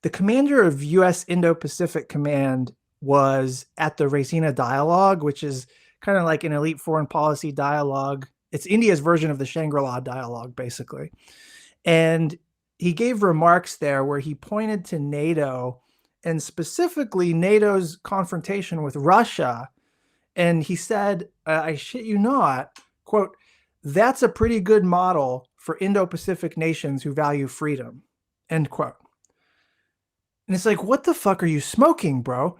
The commander of U.S. Indo-Pacific Command was at the Raisina Dialogue, which is kind of like an elite foreign policy dialogue. It's India's version of the Shangri-La Dialogue, basically. And he gave remarks there where he pointed to NATO and specifically NATO's confrontation with Russia. And he said, I shit you not, quote, "That's a pretty good model for Indo-Pacific nations who value freedom," end quote. And it's like, what the fuck are you smoking, bro?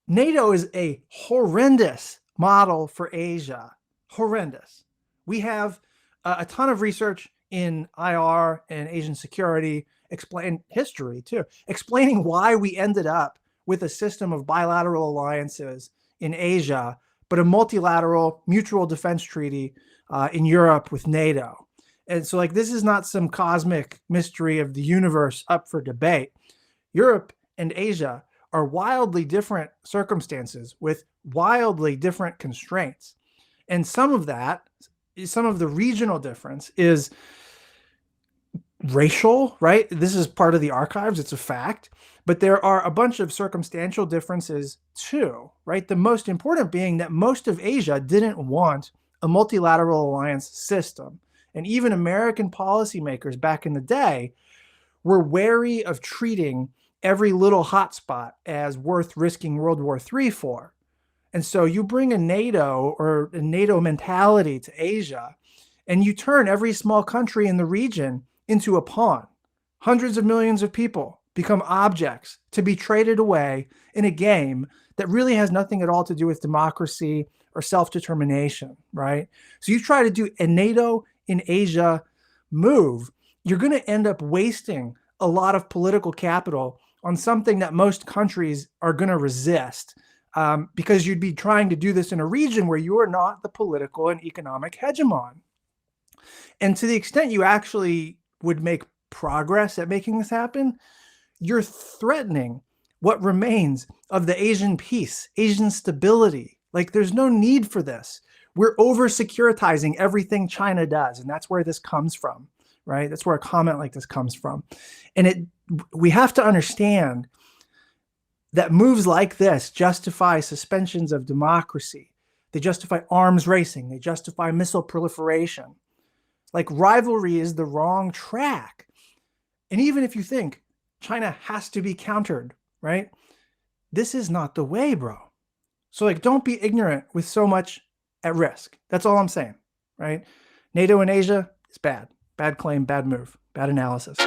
NATO is a horrendous model for Asia. Horrendous. We have a ton of research in IR and Asian security, explain history too, explaining why we ended up with a system of bilateral alliances in Asia, but a multilateral mutual defense treaty in Europe with NATO. And so like, this is not some cosmic mystery of the universe up for debate. Europe and Asia are wildly different circumstances with wildly different constraints. And some of the regional difference is racial, right? This is part of the archives, it's a fact. But there are a bunch of circumstantial differences too, right? The most important being that most of Asia didn't want a multilateral alliance system. And even American policymakers back in the day were wary of treating every little hotspot as worth risking World War III for. And so you bring a NATO or a NATO mentality to Asia, and you turn every small country in the region into a pawn. Hundreds of millions of people become objects to be traded away in a game that really has nothing at all to do with democracy or self-determination, right? So you try to do a NATO in Asia move, you're going to end up wasting a lot of political capital on something that most countries are going to resist, because you'd be trying to do this in a region where you are not the political and economic hegemon. And to the extent you actually would make progress at making this happen, you're threatening what remains of the Asian peace, Asian stability. Like, there's no need for this. We're over securitizing everything China does. And that's where this comes from, right? That's where a comment like this comes from. And we have to understand that moves like this justify suspensions of democracy. They justify arms racing. They justify missile proliferation. Like, rivalry is the wrong track. And even if you think China has to be countered, right? This is not the way, bro. So like, don't be ignorant with so much at risk. That's all I'm saying, right? NATO in Asia is bad. Bad claim, bad move, bad analysis.